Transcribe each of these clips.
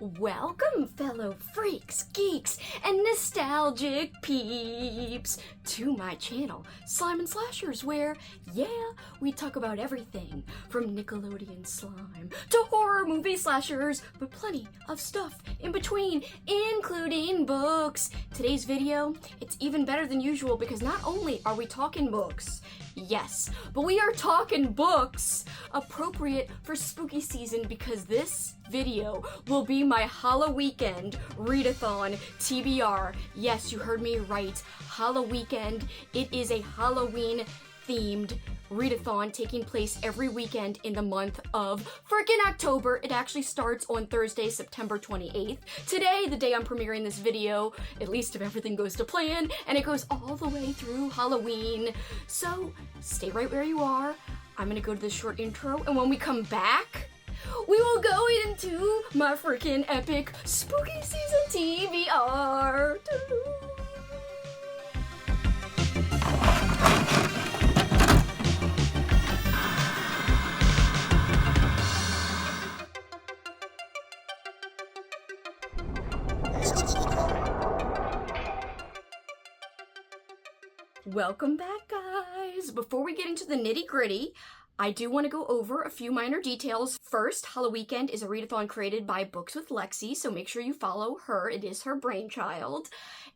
Welcome, fellow freaks, geeks, and nostalgic peeps, to my channel, Slime and Slashers, where, yeah, we talk about everything from Nickelodeon slime to horror movie slashers, but plenty of stuff in between, including books. Today's video, it's even better than usual because not only are we talking books, yes, but we are talking books appropriate for spooky season because this video will be my Halloweekend Readathon TBR. Yes, you heard me right. Halloweekend. It is a Halloween themed readathon taking place every weekend in the month of frickin' October. It actually starts on Thursday, September 28th. Today, the day I'm premiering this video, at least if everything goes to plan, and it goes all the way through Halloween. So, stay right where you are. I'm gonna go to this short intro, and when we come back, we will go into my freaking epic spooky season TBR. Welcome back, guys. Before we get into the nitty-gritty, I do want to go over a few minor details. First, Halloweekend is a readathon created by Books with Lexie, so make sure you follow her. It is her brainchild.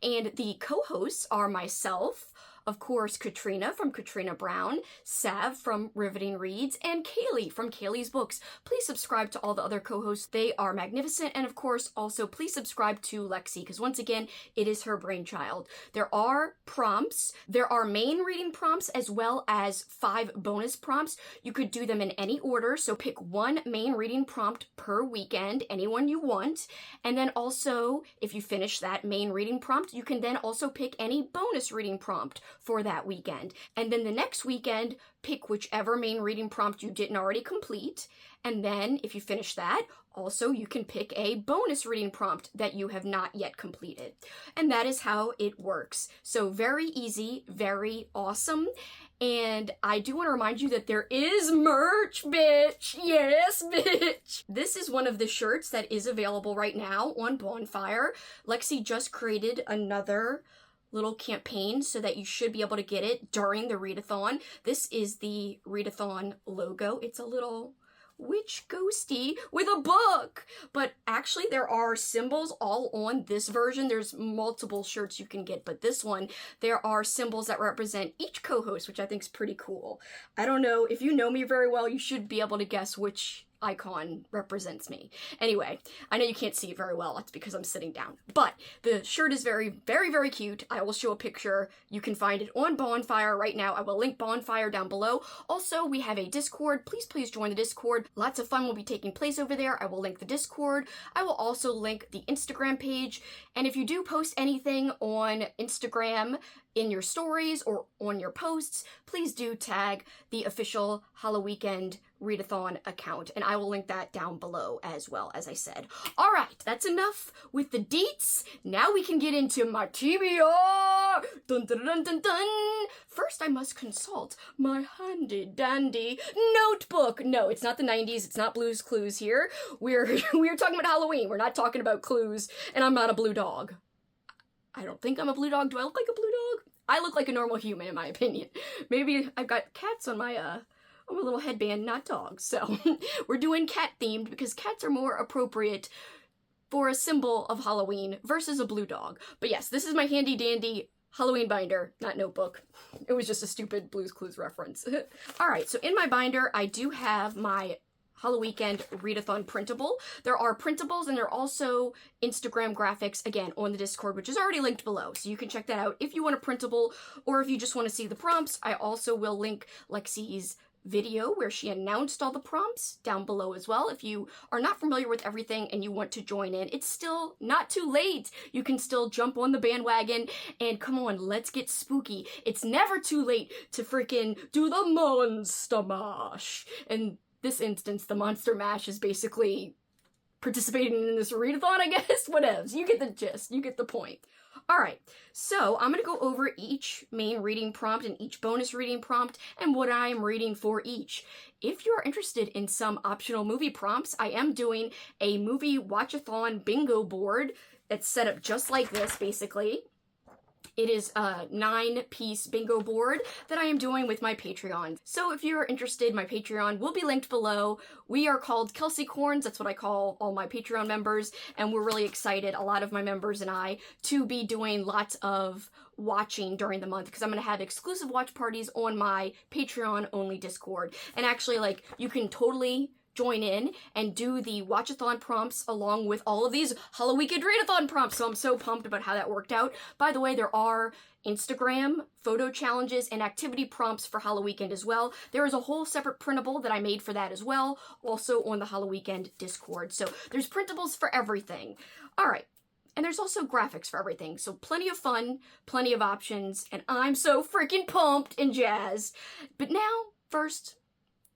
And the co-hosts are myself, of course, Katrina from Katrina Brown, Sav from Riveting Reads, and Cailey from Cailey's Books. Please subscribe to all the other co-hosts. They are magnificent. And of course, also please subscribe to Lexie, because once again, it is her brainchild. There are prompts. There are main reading prompts as well as 5 bonus prompts. You could do them in any order. So pick one main reading prompt per weekend, anyone you want. And then also, if you finish that main reading prompt, you can then also pick any bonus reading prompt for that weekend. And then the next weekend, pick whichever main reading prompt you didn't already complete. And then if you finish that, also you can pick a bonus reading prompt that you have not yet completed. And that is how it works. So very easy, very awesome. And I do want to remind you that there is merch, bitch. Yes, bitch. This is one of the shirts that is available right now on Bonfire. Lexie just created another little campaign so that you should be able to get it during the readathon. This is the readathon logo. It's a little witch ghosty with a book, but actually there are symbols all on this version. There's multiple shirts you can get, but this one, there are symbols that represent each co-host, which I think is pretty cool. I don't know, if you know me very well, you should be able to guess which icon represents me. Anyway, I know you can't see it very well. That's because I'm sitting down. But the shirt is very, very, very cute. I will show a picture. You can find it on Bonfire right now. I will link Bonfire down below. Also, we have a Discord. Please join the Discord. Lots of fun will be taking place over there. I will link the Discord. I will also link the Instagram page. And if you do post anything on Instagram, in your stories or on your posts, please do tag the official Halloweekend Readathon account, and I will link that down below as well, as I said. All right, that's enough with the deets. Now we can get into my TBR. Dun, dun, dun, dun, dun. First, I must consult my handy dandy notebook. No, it's not the 90s. It's not Blue's Clues here. We're talking about Halloween. We're not talking about clues, and I'm not a blue dog. I don't think I'm a blue dog. Do I look like a blue dog? I look like a normal human, in my opinion. Maybe I've got cats on my little headband, not dogs. So we're doing cat themed because cats are more appropriate for a symbol of Halloween versus a blue dog. But yes, this is my handy dandy Halloween binder, not notebook. It was just a stupid Blue's Clues reference. All right, so in my binder, I do have my Halloweekend Readathon printable. There are printables and there are also Instagram graphics, again, on the Discord, which is already linked below. So you can check that out if you want a printable or if you just want to see the prompts. I also will link Lexie's video where she announced all the prompts down below as well. If you are not familiar with everything and you want to join in, it's still not too late. You can still jump on the bandwagon and come on, let's get spooky. It's never too late to freaking do the Monster Mash. And this instance, the Monster Mash is basically participating in this readathon, I guess. Whatevs. You get the gist. You get the point. Alright, so I'm going to go over each main reading prompt and each bonus reading prompt and what I am reading for each. If you are interested in some optional movie prompts, I am doing a movie watch-a-thon bingo board that's set up just like this, basically. It is a 9-piece bingo board that I am doing with my Patreon. So if you're interested, my Patreon will be linked below. We are called Kelsi Corns, that's what I call all my Patreon members, and we're really excited, a lot of my members and I, to be doing lots of watching during the month, because I'm going to have exclusive watch parties on my Patreon-only Discord. And actually, like, you can totally join in and do the watch-a-thon prompts along with all of these Halloweekend Readathon prompts, so I'm so pumped about how that worked out. By the way, there are Instagram photo challenges and activity prompts for Halloweekend as well. There is a whole separate printable that I made for that as well, also on the Halloweekend Discord. So there's printables for everything. Alright. And there's also graphics for everything, so plenty of fun, plenty of options, and I'm so freaking pumped and jazzed. But now, first,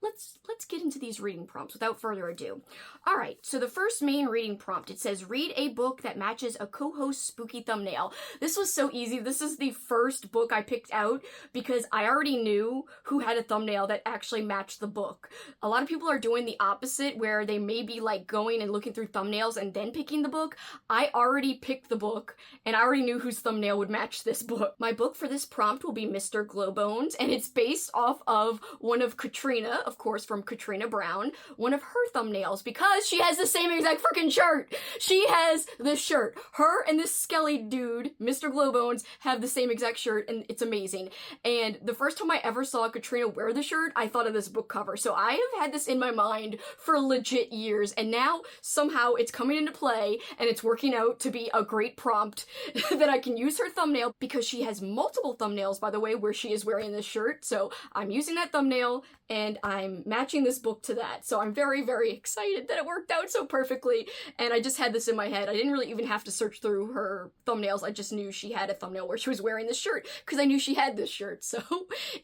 let's get into these reading prompts without further ado. Alright, so the first main reading prompt, it says, read a book that matches a co-host spooky thumbnail. This was so easy. This is the first book I picked out because I already knew who had a thumbnail that actually matched the book. A lot of people are doing the opposite, where they may be like going and looking through thumbnails and then picking the book. I already picked the book and I already knew whose thumbnail would match this book. My book for this prompt will be Mr. Glowbones, and it's based off of one of Katrina, of course, from Katrina Brown, one of her thumbnails, because she has the same exact freaking shirt. She has this shirt. Her and this skelly dude, Mr. Glowbones, have the same exact shirt, and it's amazing. And the first time I ever saw Katrina wear the shirt, I thought of this book cover. So I have had this in my mind for legit years, and now somehow it's coming into play, and it's working out to be a great prompt that I can use her thumbnail, because she has multiple thumbnails, by the way, where she is wearing this shirt. So I'm using that thumbnail, and I'm matching this book to that. So I'm very, very excited that it worked out so perfectly, and I just had this in my head. I didn't really even have to search through her thumbnails. I just knew she had a thumbnail where she was wearing this shirt, because I knew she had this shirt, so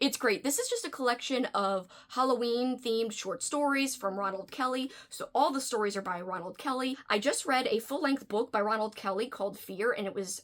it's great. This is just a collection of Halloween-themed short stories from Ronald Kelly, so all the stories are by Ronald Kelly. I just read a full-length book by Ronald Kelly called Fear, and it was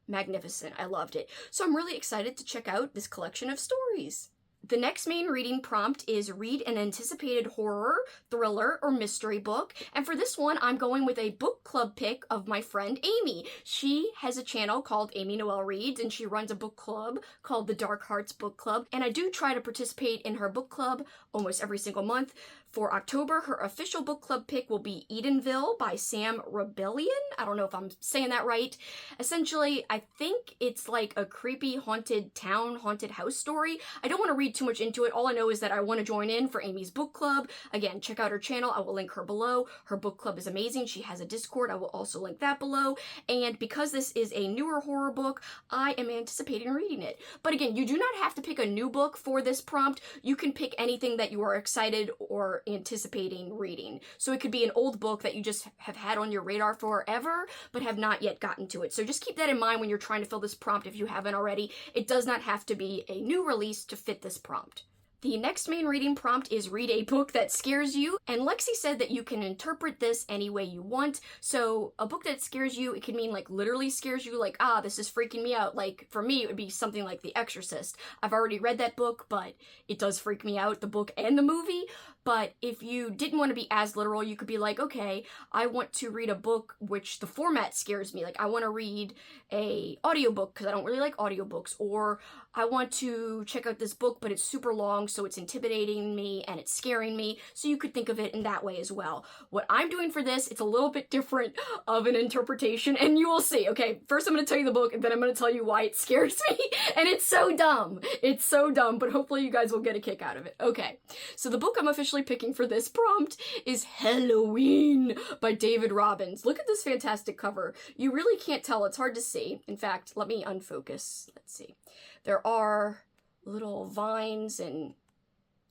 magnificent. I loved it. So I'm really excited to check out this collection of stories. The next main reading prompt is read an anticipated horror, thriller, or mystery book. And for this one, I'm going with a book club pick of my friend Amy. She has a channel called Amy Noel Reads, and she runs a book club called the Dark Hearts Book Club. And I do try to participate in her book club almost every single month. For October, her official book club pick will be Edenville by Sam Rebellion. I don't know if I'm saying that right. Essentially, I think it's like a creepy haunted town, haunted house story. I don't want to read too much into it. All I know is that I want to join in for Amy's book club. Again, check out her channel. I will link her below. Her book club is amazing. She has a Discord. I will also link that below. And because this is a newer horror book, I am anticipating reading it. But again, you do not have to pick a new book for this prompt. You can pick anything that you are excited or anticipating reading. So it could be an old book that you just have had on your radar forever, but have not yet gotten to it. So just keep that in mind when you're trying to fill this prompt if you haven't already. It does not have to be a new release to fit this prompt. The next main reading prompt is read a book that scares you, and Lexie said that you can interpret this any way you want. So a book that scares you, it can mean like literally scares you, like, this is freaking me out. Like for me, it would be something like The Exorcist. I've already read that book, but it does freak me out, the book and the movie. But if you didn't want to be as literal, you could be like, okay, I want to read a book which the format scares me. Like I want to read a audiobook because I don't really like audiobooks, or I want to check out this book, but it's super long, so it's intimidating me and it's scaring me. So you could think of it in that way as well. What I'm doing for this, it's a little bit different of an interpretation, and you will see. Okay, first I'm going to tell you the book, and then I'm going to tell you why it scares me. And it's so dumb. It's so dumb, but hopefully you guys will get a kick out of it. Okay, so the book I'm officially picking for this prompt is Halloween by David Robbins. Look at this fantastic cover. You really can't tell. It's hard to see. In fact, let me unfocus. Let's see. There are little vines, and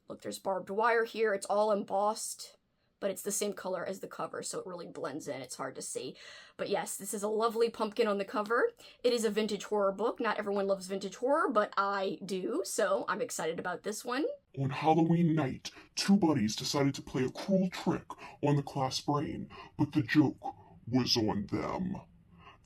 look, there's barbed wire here. It's all embossed, but it's the same color as the cover, so it really blends in. It's hard to see. But yes, this is a lovely pumpkin on the cover. It is a vintage horror book. Not everyone loves vintage horror, but I do, so I'm excited about this one. On Halloween night, two buddies decided to play a cruel trick on the class brain, but the joke was on them.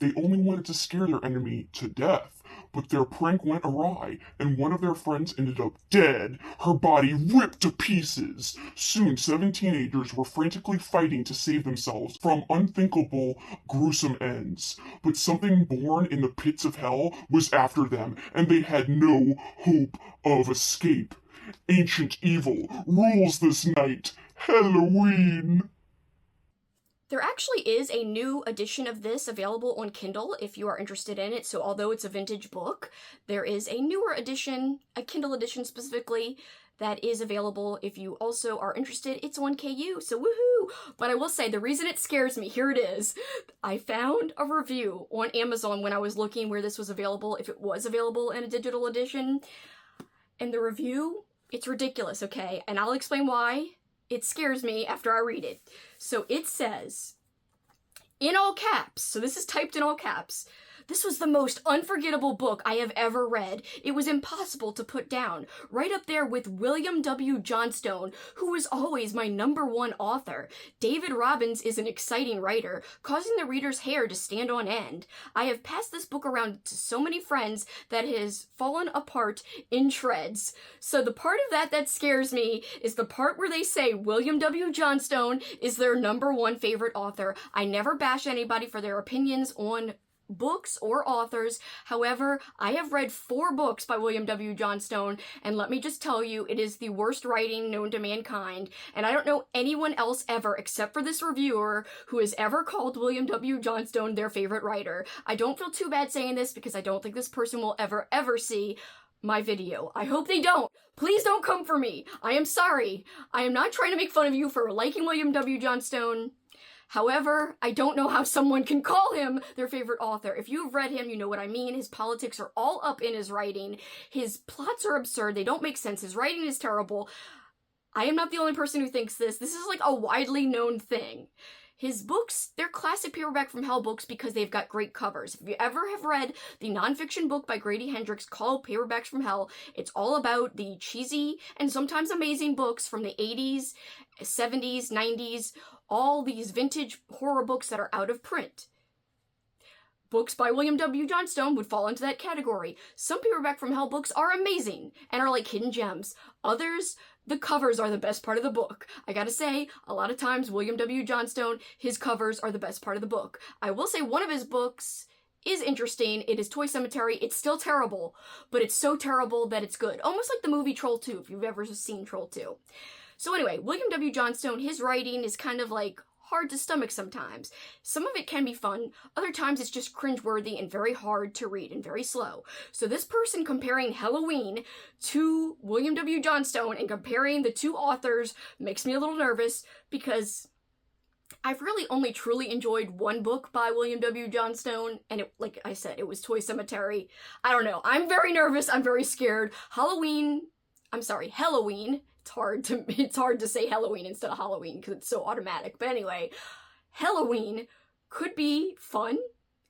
They only wanted to scare their enemy to death, but their prank went awry, and one of their friends ended up dead, her body ripped to pieces. Soon, 7 teenagers were frantically fighting to save themselves from unthinkable, gruesome ends. But something born in the pits of hell was after them, and they had no hope of escape. Ancient evil rules this night. Halloween! There actually is a new edition of this available on Kindle if you are interested in it. So although it's a vintage book, there is a newer edition, a Kindle edition specifically, that is available if you also are interested. It's on KU, so woohoo! But I will say, the reason it scares me, here it is. I found a review on Amazon when I was looking where this was available, if it was available in a digital edition. And the review, it's ridiculous, okay? And I'll explain why. It scares me after I read it. So it says, in all caps, so this is typed in all caps, "This was the most unforgettable book I have ever read. It was impossible to put down. Right up there with William W. Johnstone, who was always my #1 author. David Robbins is an exciting writer, causing the reader's hair to stand on end. I have passed this book around to so many friends that it has fallen apart in shreds." So the part of that scares me is the part where they say William W. Johnstone is their #1 favorite author. I never bash anybody for their opinions on books or authors. However, I have read 4 books by William W. Johnstone, and let me just tell you, it is the worst writing known to mankind, and I don't know anyone else ever, except for this reviewer, who has ever called William W. Johnstone their favorite writer. I don't feel too bad saying this because I don't think this person will ever see my video. I hope they don't. Please don't come for me. I am sorry. I am not trying to make fun of you for liking William W. Johnstone. However, I don't know how someone can call him their favorite author. If you've read him, you know what I mean. His politics are all up in his writing. His plots are absurd. They don't make sense. His writing is terrible. I am not the only person who thinks this. This is like a widely known thing. His books, they're classic paperback from hell books because they've got great covers. If you ever have read the nonfiction book by Grady Hendrix called Paperbacks from Hell, it's all about the cheesy and sometimes amazing books from the 80s, 70s, 90s, all these vintage horror books that are out of print. Books by William W. Johnstone would fall into that category. Some Paperback from Hell books are amazing and are like hidden gems. Others, the covers are the best part of the book. I gotta say, a lot of times William W. Johnstone, his covers are the best part of the book. I will say one of his books is interesting. It is Toy Cemetery. It's still terrible, but it's so terrible that it's good. Almost like the movie Troll 2, if you've ever seen Troll 2. So anyway, William W. Johnstone, his writing is kind of like hard to stomach sometimes. Some of it can be fun, other times it's just cringeworthy and very hard to read and very slow. So this person comparing Halloween to William W. Johnstone and comparing the two authors makes me a little nervous because I've really only truly enjoyed one book by William W. Johnstone, and it, like I said, it was Toy Cemetery. I don't know. I'm very nervous. I'm very scared. Halloween. It's hard to say Halloween instead of Halloween because it's so automatic. But anyway, Halloween could be fun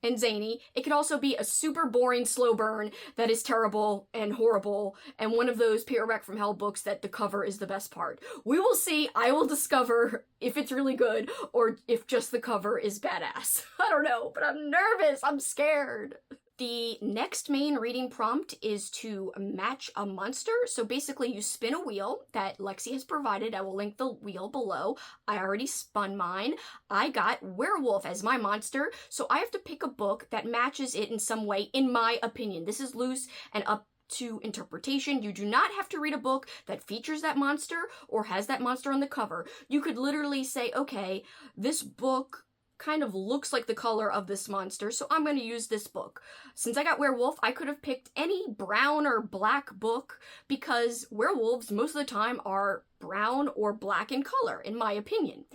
and zany. It could also be a super boring slow burn that is terrible and horrible, and one of those Paperback from Hell books that the cover is the best part. We will see. I will discover if it's really good or if just the cover is badass. I don't know, but I'm nervous. I'm scared. The next main reading prompt is to match a monster. So basically you spin a wheel that Lexie has provided. I will link the wheel below. I already spun mine. I got werewolf as my monster. So I have to pick a book that matches it in some way, in my opinion. This is loose and up to interpretation. You do not have to read a book that features that monster or has that monster on the cover. You could literally say, okay, this book kind of looks like the color of this monster, so I'm going to use this book. Since I got werewolf, I could have picked any brown or black book because werewolves most of the time are brown or black in color, in my opinion.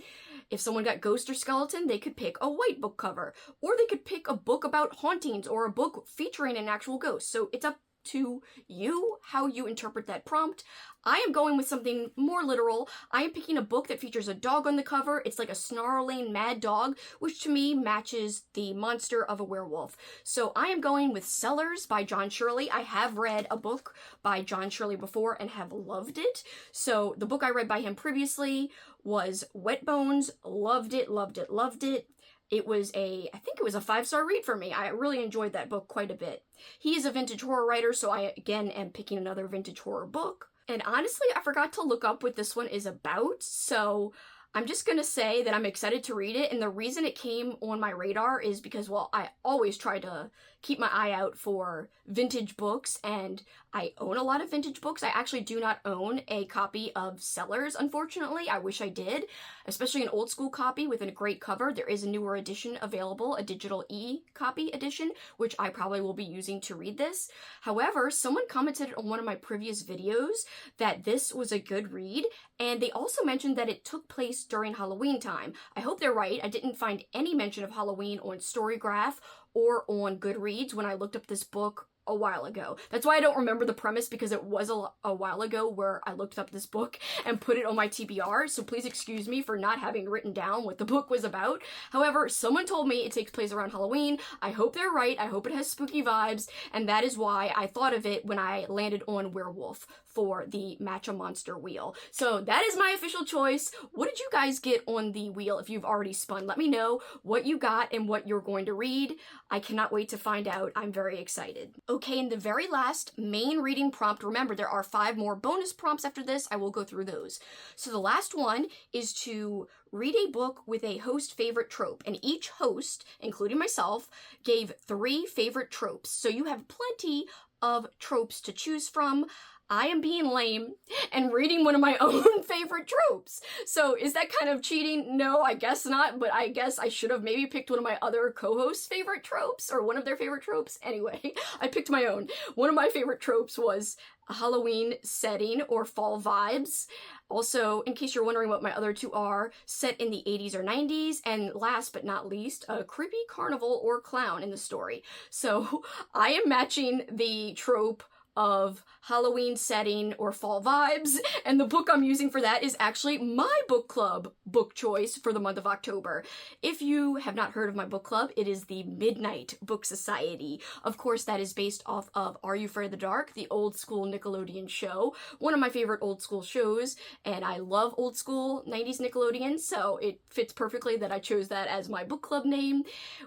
If someone got ghost or skeleton, they could pick a white book cover, or they could pick a book about hauntings or a book featuring an actual ghost. So it's up to you how you interpret that prompt. I am going with something more literal. I am picking a book that features a dog on the cover. It's like a snarling mad dog, which to me matches the monster of a werewolf. So I am going with Sellers by John Shirley. I have read a book by John Shirley before and have loved it. So the book I read by him previously was Wet Bones. Loved it, loved it, loved it. I think it was a 5-star read for me. I really enjoyed that book quite a bit. He is a vintage horror writer, so I again am picking another vintage horror book. And honestly, I forgot to look up what this one is about, so I'm just gonna say that I'm excited to read it, and the reason it came on my radar is because, well, I always try to keep my eye out for vintage books, and I own a lot of vintage books. I actually do not own a copy of Sellers, unfortunately. I wish I did, especially an old school copy with a great cover. There is a newer edition available, a digital e-copy edition, which I probably will be using to read this. However, someone commented on one of my previous videos that this was a good read, and they also mentioned that it took place during Halloween time. I hope they're right. I didn't find any mention of Halloween on Storygraph or on Goodreads when I looked up this book a while ago. That's why I don't remember the premise, because it was a while ago where I looked up this book and put it on my TBR, so please excuse me for not having written down what the book was about. However, someone told me it takes place around Halloween. I hope they're right. I hope it has spooky vibes, and that is why I thought of it when I landed on Werewolf for the Match a Monster wheel. So that is my official choice. What did you guys get on the wheel if you've already spun? Let me know what you got and what you're going to read. I cannot wait to find out. I'm very excited. Okay, and the very last main reading prompt, remember there are 5 more bonus prompts after this. I will go through those. So the last one is to read a book with a host favorite trope, and each host, including myself, gave 3 favorite tropes. So you have plenty of tropes to choose from. I am being lame and reading one of my own favorite tropes. So is that kind of cheating? No, I guess not, but I guess I should have maybe picked one of my other co-hosts' favorite tropes, or one of their favorite tropes. Anyway, I picked my own. One of my favorite tropes was a Halloween setting or fall vibes. Also, in case you're wondering what my other 2 are, set in the 80s or 90s, and last but not least, a creepy carnival or clown in the story. So I am matching the trope of Halloween setting or fall vibes, and the book I'm using for that is actually my book club book choice for the month of October. If you have not heard of my book club, it is the Midnight Book Society. Of course, that is based off of Are You Afraid of the Dark, the old school Nickelodeon show, one of my favorite old school shows, and I love old school 90s Nickelodeon, so it fits perfectly that I chose that as my book club name.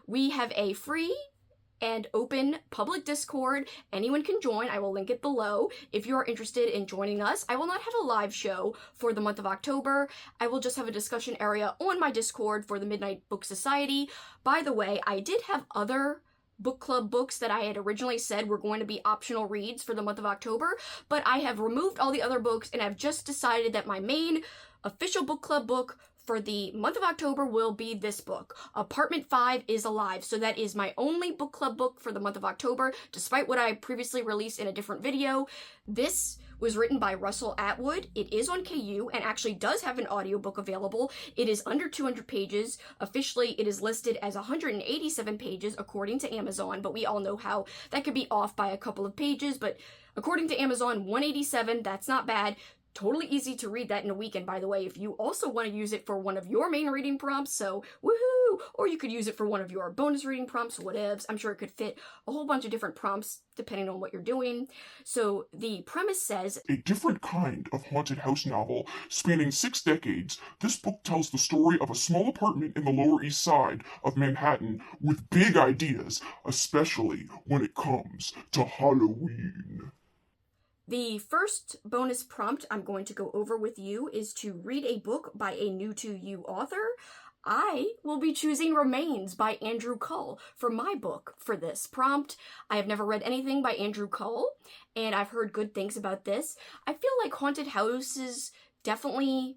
We have a free and open public Discord. Anyone can join. I will link it below if you are interested in joining us. I will not have a live show for the month of October. I will just have a discussion area on my Discord for the Midnight Book Society. By the way, I did have other book club books that I had originally said were going to be optional reads for the month of October, but I have removed all the other books and I've just decided that my main official book club book for the month of October will be this book. Apartment 5 is Alive. So that is my only book club book for the month of October, despite what I previously released in a different video. This was written by Russell Atwood. It is on KU and actually does have an audiobook available. It is under 200 pages. Officially, it is listed as 187 pages according to Amazon, but we all know how that could be off by a couple of pages, but according to Amazon, 187, that's not bad. Totally easy to read that in a weekend, by the way, if you also want to use it for one of your main reading prompts, so woohoo! Or you could use it for one of your bonus reading prompts, whatevs. I'm sure it could fit a whole bunch of different prompts depending on what you're doing. So the premise says, a different kind of haunted house novel spanning 6 decades, this book tells the story of a small apartment in the Lower East Side of Manhattan with big ideas, especially when it comes to Halloween. the first bonus prompt I'm going to go over with you is to read a book by a new to you author. I will be choosing Remains by Andrew Cull for my book for this prompt. I have never read anything by Andrew Cull, and I've heard good things about this. I feel like haunted houses definitely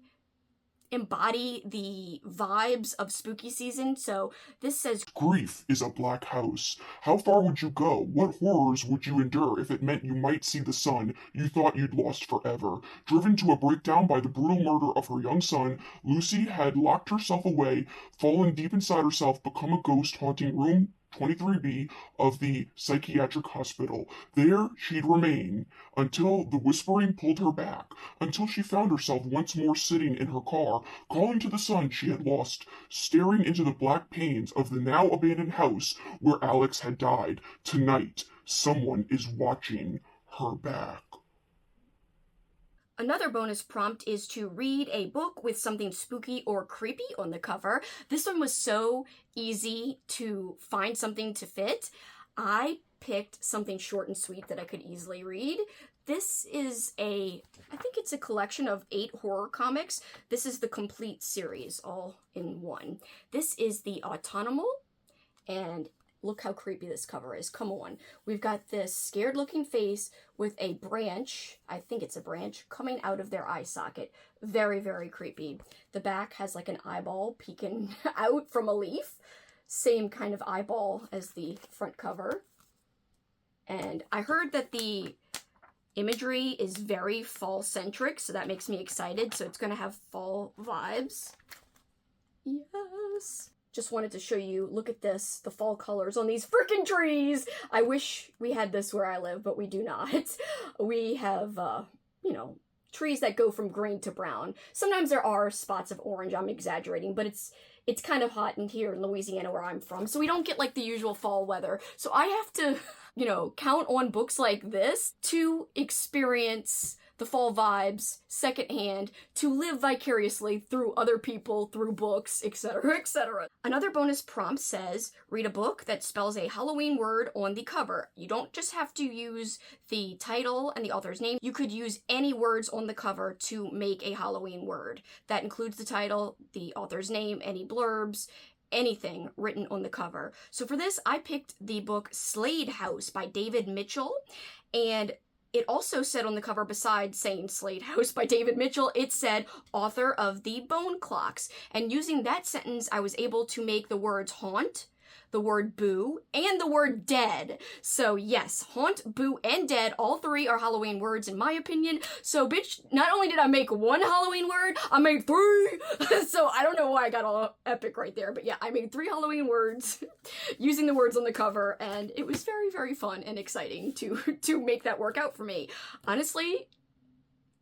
embody the vibes of spooky season, so this says, grief is a black house. How far would you go? What horrors would you endure if it meant you might see the son you thought you'd lost forever? Driven to a breakdown by the brutal murder of her young son, Lucy had locked herself away, fallen deep inside herself, become a ghost haunting room 23B of the psychiatric hospital. There she'd remain until the whispering pulled her back, until she found herself once more sitting in her car, calling to the son she had lost, staring into the black panes of the now abandoned house where Alex had died. Tonight, someone is watching her back. Another bonus prompt is to read a book with something spooky or creepy on the cover. This one was so easy to find something to fit. I picked something short and sweet that I could easily read. This is I think it's a collection of 8 horror comics. This is the complete series, all in one. This is the Autonomal, and look how creepy this cover is. Come on. We've got this scared looking face with a branch, I think it's a branch, coming out of their eye socket. Very, very creepy. The back has like an eyeball peeking out from a leaf. Same kind of eyeball as the front cover. And I heard that the imagery is very fall-centric, so that makes me excited. So it's going to have fall vibes. Yes. Just wanted to show you, look at this, the fall colors on these freaking trees. I wish we had this where I live, but we do not. We have, trees that go from green to brown. Sometimes there are spots of orange, I'm exaggerating, but it's kind of hot in here in Louisiana where I'm from, so we don't get like the usual fall weather. So I have to, count on books like this to experience the fall vibes secondhand, to live vicariously through other people, through books, etc., etc. Another bonus prompt says, read a book that spells a Halloween word on the cover. You don't just have to use the title and the author's name. You could use any words on the cover to make a Halloween word. That includes the title, the author's name, any blurbs, anything written on the cover. So for this, I picked the book Slade House by David Mitchell, and it also said on the cover, besides saying Slade House by David Mitchell, it said author of the Bone Clocks. And using that sentence, I was able to make the words haunt, the word boo, and the word dead. So yes, haunt, boo, and dead, all 3 are Halloween words in my opinion. So bitch, not only did I make 1 Halloween word, I made 3! So I don't know why I got all epic right there, but yeah, I made 3 Halloween words using the words on the cover, and it was very, very fun and exciting to make that work out for me. Honestly,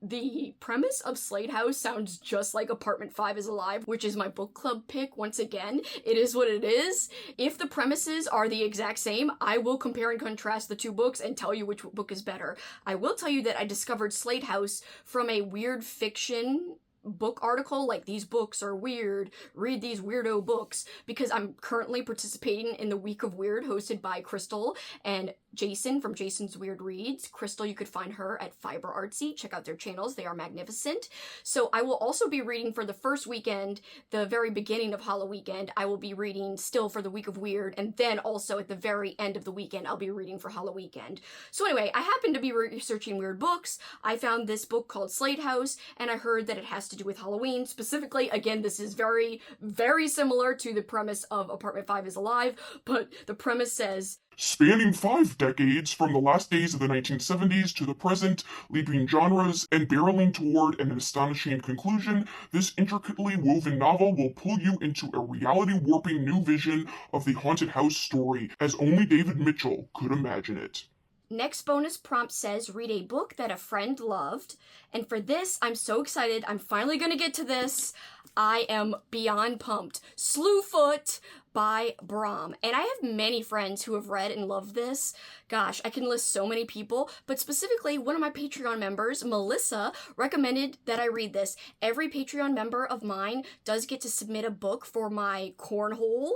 the premise of Slade House sounds just like Apartment 5 is Alive, which is my book club pick. Once again, it is what it is. If the premises are the exact same, I will compare and contrast the 2 books and tell you which book is better. I will tell you that I discovered Slade House from a weird fiction book article, like these books are weird, read these weirdo books, because I'm currently participating in the Week of Weird hosted by Crystal and Jason from Jason's Weird Reads. Crystal, you could find her at Fiber Artsy. Check out their channels. They are magnificent. So I will also be reading for the first weekend, the very beginning of Halloweekend. I will be reading still for the Week of Weird, and then also at the very end of the weekend, I'll be reading for Halloweekend. So anyway, I happened to be researching weird books. I found this book called Slade House, and I heard that it has to do with Halloween. Specifically, again, this is very, very similar to the premise of Apartment 5 is Alive, but the premise says, spanning 5 decades from the last days of the 1970s to the present, leaping genres and barreling toward an astonishing conclusion, this intricately woven novel will pull you into a reality-warping new vision of the haunted house story, as only David Mitchell could imagine it. Next bonus prompt says, read a book that a friend loved. And for this, I'm so excited. I'm finally going to get to this. I am beyond pumped. Slew Foot by Brahm. And I have many friends who have read and loved this. Gosh, I can list so many people, but specifically one of my Patreon members, Melissa, recommended that I read this. Every Patreon member of mine does get to submit a book for my cornhole.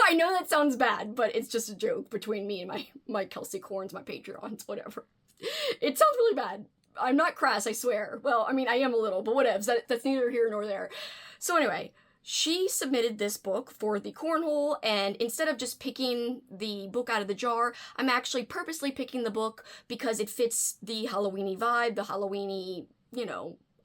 I know that sounds bad, but it's just a joke between me and my Kelsi corns, my Patreons, whatever. It sounds really bad. I'm not crass, I swear. Well, I mean, I am a little, but whatevs. That's neither here nor there. So anyway, she submitted this book for the cornhole, and instead of just picking the book out of the jar, I'm actually purposely picking the book because it fits the Halloweeny vibe, the Halloweeny,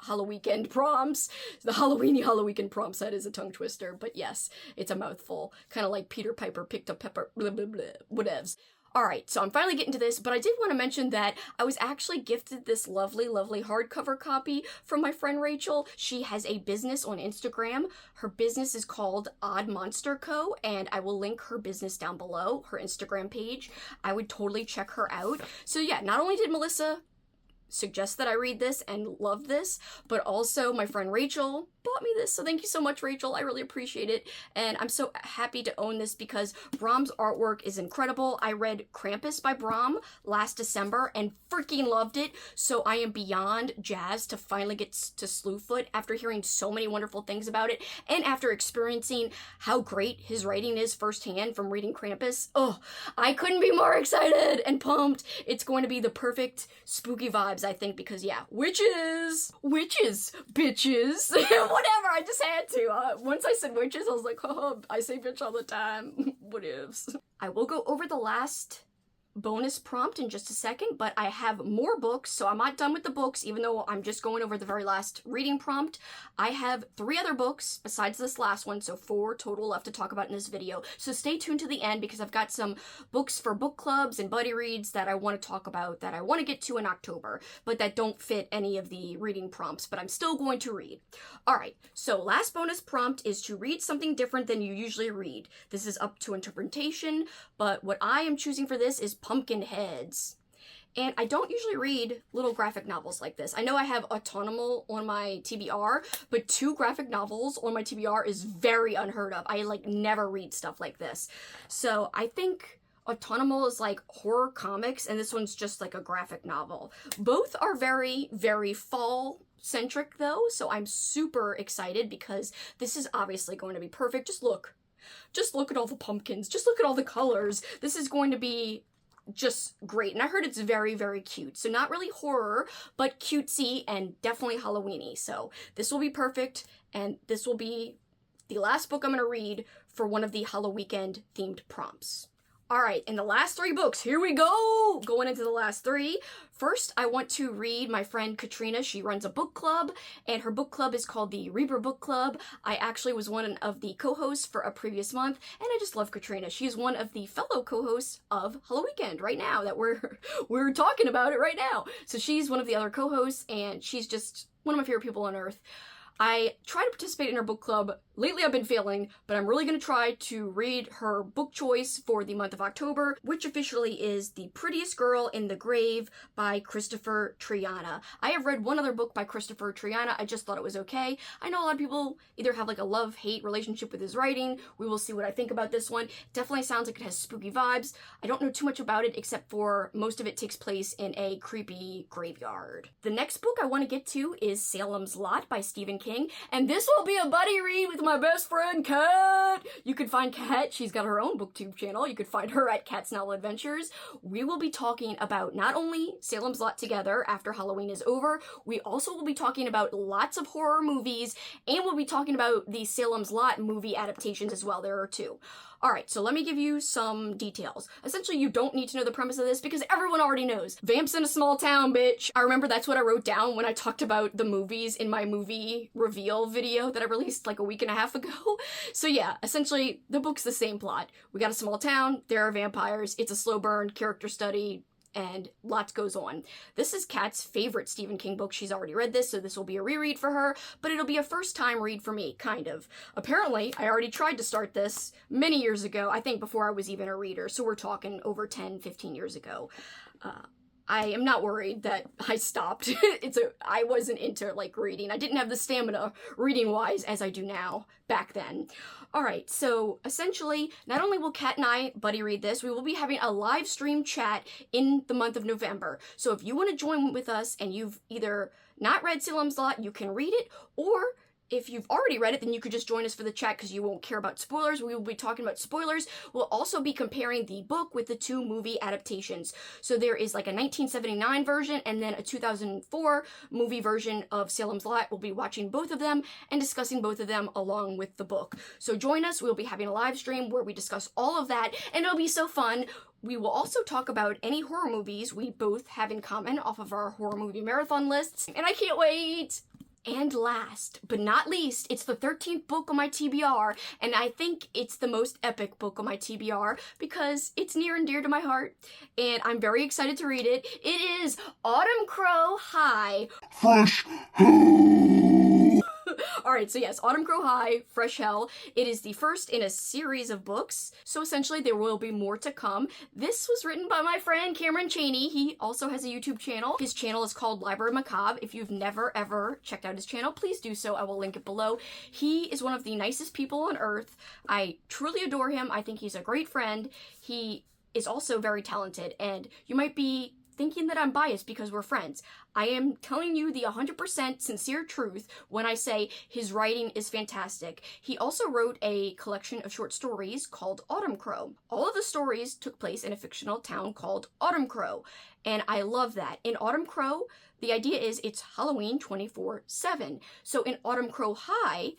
Halloweekend prompts. The Halloweekend prompts, that is a tongue twister, but yes, it's a mouthful. Kind of like Peter Piper picked up pepper, blah, blah, blah, whatevs. Alright, so I'm finally getting to this, but I did want to mention that I was actually gifted this lovely, lovely hardcover copy from my friend Rachel. She has a business on Instagram. Her business is called Odd Monster Co., and I will link her business down below, her Instagram page. I would totally check her out. So yeah, not only did Melissa suggest that I read this and love this, but also my friend Rachel bought me this, so thank you so much, Rachel. I really appreciate it, and I'm so happy to own this because Brahm's artwork is incredible. I read Krampus by Brahm last December and freaking loved it, so I am beyond jazzed to finally get to Slew Foot after hearing so many wonderful things about it, and after experiencing how great his writing is firsthand from reading Krampus. Oh, I couldn't be more excited and pumped. It's going to be the perfect spooky vibes, I think, because yeah, witches, bitches, whatever, I just had to. Once I said witches, I was like, oh, I say bitch all the time. What ifs? I will go over the last bonus prompt in just a second, but I have more books, so I'm not done with the books, even though I'm just going over the very last reading prompt. I have 3 other books besides this last one, so 4 total left to talk about in this video. So stay tuned to the end because I've got some books for book clubs and buddy reads that I want to talk about that I want to get to in October, but that don't fit any of the reading prompts, but I'm still going to read. Alright, so last bonus prompt is to read something different than you usually read. This is up to interpretation, but what I am choosing for this is pumpkin heads. And I don't usually read little graphic novels like this. I know I have Autumnal on my TBR, but 2 graphic novels on my TBR is very unheard of. I never read stuff like this. So I think Autumnal is like horror comics, and this one's just like a graphic novel. Both are very, very fall centric though, so I'm super excited because this is obviously going to be perfect. Just look at all the pumpkins. Just look at all the colors. This is going to be just great. And I heard it's very, very cute. So not really horror, but cutesy and definitely Halloweeny. So this will be perfect. And this will be the last book I'm going to read for one of the Halloweekend themed prompts. All right, and the last 3 books, here we go! Going into the last 3. First, I want to read my friend Katrina. She runs a book club, and her book club is called the Reaper Book Club. I actually was one of the co-hosts for a previous month, and I just love Katrina. She's one of the fellow co-hosts of Halloweekend right now, that we're talking about it right now. So she's one of the other co-hosts, and she's just one of my favorite people on earth. I try to participate in her book club. Lately I've been failing, but I'm really going to try to read her book choice for the month of October, which officially is The Prettiest Girl in the Grave by Christopher Triana. I have read one other book by Christopher Triana. I just thought it was okay. I know a lot of people either have a love-hate relationship with his writing. We will see what I think about this one. It definitely sounds like it has spooky vibes. I don't know too much about it except for most of it takes place in a creepy graveyard. The next book I want to get to is Salems Lot by Stephen King. And this will be a buddy read with my best friend, Kat. You can find Kat. She's got her own booktube channel. You can find her at Kat's Novel Adventures. We will be talking about not only Salems Lot together after Halloween is over, we also will be talking about lots of horror movies, and we'll be talking about the Salems Lot movie adaptations as well. There are 2. Alright, so let me give you some details. Essentially, you don't need to know the premise of this because everyone already knows. Vamps in a small town, bitch. I remember that's what I wrote down when I talked about the movies in my movie reveal video that I released a week and a half ago. So yeah, essentially, the book's the same plot. We got a small town, there are vampires, it's a slow burn, character study, and lots goes on. This is Kat's favorite Stephen King book. She's already read this, so this will be a reread for her, but it'll be a first-time read for me, kind of. Apparently, I already tried to start this many years ago, I think before I was even a reader, so we're talking over 10, 15 years ago. I am not worried that I stopped. I wasn't into reading. I didn't have the stamina reading-wise as I do now back then. Alright, so essentially, not only will Kat and I buddy read this, we will be having a live stream chat in the month of November. So if you want to join with us and you've either not read Salems Lot, you can read it, or if you've already read it, then you could just join us for the chat because you won't care about spoilers. We will be talking about spoilers. We'll also be comparing the book with the 2 movie adaptations. So there is a 1979 version and then a 2004 movie version of Salems Lot. We'll be watching both of them and discussing both of them along with the book. So join us. We'll be having a live stream where we discuss all of that, and it'll be so fun. We will also talk about any horror movies we both have in common off of our horror movie marathon lists, and I can't wait! And last, but not least, it's the 13th book on my TBR, and I think it's the most epic book on my TBR because it's near and dear to my heart, and I'm very excited to read it. It is Autumn Crow High. Fresh. Alright, so yes, Autumn Crow High, Fresh Hell. It is the first in a series of books, so essentially there will be more to come. This was written by my friend Cameron Chaney. He also has a YouTube channel. His channel is called Library Macabre. If you've never ever checked out his channel, please do so. I will link it below. He is one of the nicest people on earth. I truly adore him. I think he's a great friend. He is also very talented, and you might be thinking that I'm biased because we're friends. I am telling you the 100% sincere truth when I say his writing is fantastic. He also wrote a collection of short stories called Autumn Crow. All of the stories took place in a fictional town called Autumn Crow, and I love that. In Autumn Crow, the idea is it's Halloween 24/7. So in Autumn Crow High,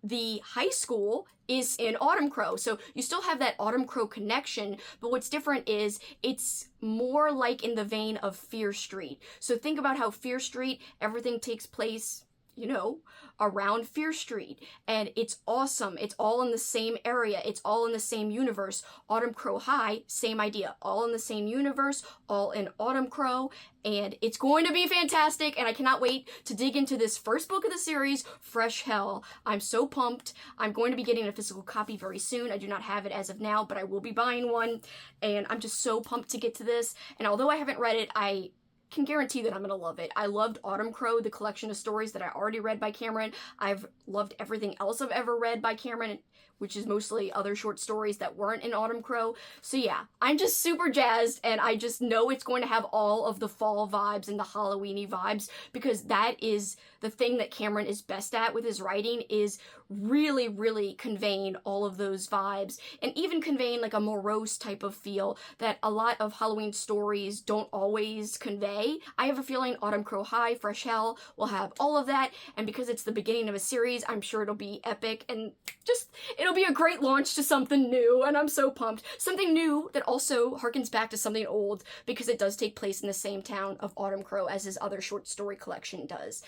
the high school is in Autumn Crow, so you still have that Autumn Crow connection, but what's different is it's more like in the vein of Fear Street. So think about how Fear Street, everything takes place, you know, around Fear Street, and it's awesome. It's all in the same area. It's all in the same universe. Autumn Crow High, same idea. All in the same universe, all in Autumn Crow, and it's going to be fantastic, and I cannot wait to dig into this first book of the series, Fresh Hell. I'm so pumped. I'm going to be getting a physical copy very soon. I do not have it as of now, but I will be buying one, and I'm just so pumped to get to this, and although I haven't read it, I can guarantee that I'm gonna love it. I loved Autumn Crow, the collection of stories that I already read by Cameron. I've loved everything else I've ever read by Cameron, which is mostly other short stories that weren't in Autumn Crow. So yeah, I'm just super jazzed, and I just know it's going to have all of the fall vibes and the Halloween-y vibes, because that is the thing that Cameron is best at with his writing, is really, really conveying all of those vibes, and even conveying like a morose type of feel that a lot of Halloween stories don't always convey. I have a feeling Autumn Crow High, Fresh Hell will have all of that, and because it's the beginning of a series, I'm sure it'll be epic, and just, it'll be a great launch to something new, and I'm so pumped. Something new that also harkens back to something old, because it does take place in the same town of Autumn Crow as his other short story collection does.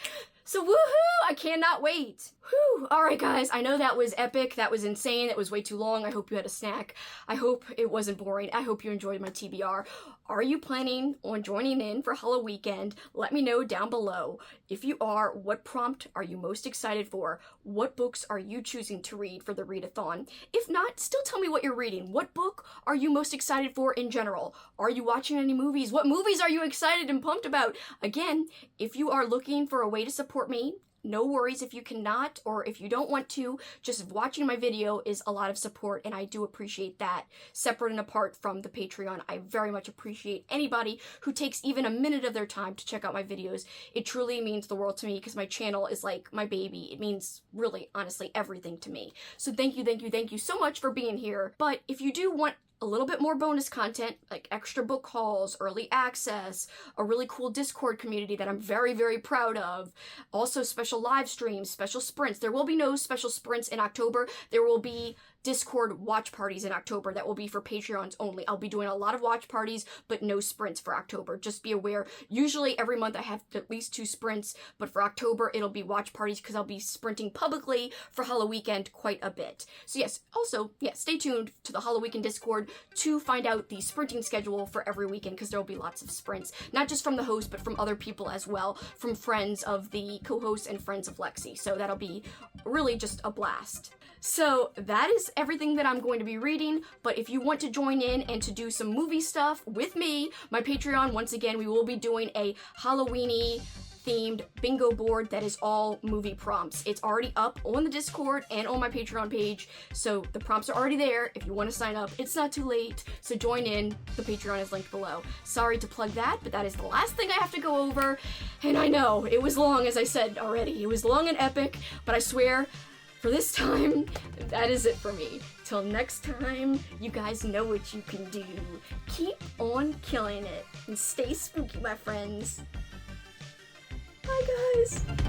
So woohoo! I cannot wait! Whew! Alright guys, I know that was epic, that was insane, it was way too long, I hope you had a snack, I hope it wasn't boring, I hope you enjoyed my TBR. Are you planning on joining in for Halloweekend? Let me know down below. If you are, what prompt are you most excited for? What books are you choosing to read for the readathon? If not, still tell me what you're reading. What book are you most excited for in general? Are you watching any movies? What movies are you excited and pumped about? Again, if you are looking for a way to support me, no worries if you cannot, or if you don't want to, just watching my video is a lot of support, and I do appreciate that. Separate and apart from the Patreon, I very much appreciate anybody who takes even a minute of their time to check out my videos. It truly means the world to me, because my channel is like my baby. It means really, honestly, everything to me. So thank you so much for being here. But if you do want a little bit more bonus content, like extra book hauls, early access, a really cool Discord community that I'm very, very proud of, also special live streams, special sprints. There will be no special sprints in October. There will be Discord watch parties in October that will be for Patreons only. I'll be doing a lot of watch parties, but no sprints for October. Just be aware. Usually every month I have at least 2 sprints, but for October it'll be watch parties, because I'll be sprinting publicly for Halloweekend quite a bit. So yes, also, yeah, stay tuned to the Halloweekend Discord to find out the sprinting schedule for every weekend, because there will be lots of sprints. Not just from the host, but from other people as well, from friends of the co-hosts and friends of Lexie. So that'll be really just a blast. So that is everything that I'm going to be reading, but if you want to join in and to do some movie stuff with me, my Patreon, once again, we will be doing a Halloween-y themed bingo board that is all movie prompts. It's already up on the Discord and on my Patreon page, so the prompts are already there. If you want to sign up, it's not too late, so join in. The Patreon is linked below. Sorry to plug that, but that is the last thing I have to go over, and I know, it was long, as I said already. It was long and epic, but I swear, for this time, that is it for me. Till next time, you guys know what you can do. Keep on killing it, and stay spooky, my friends. Bye, guys.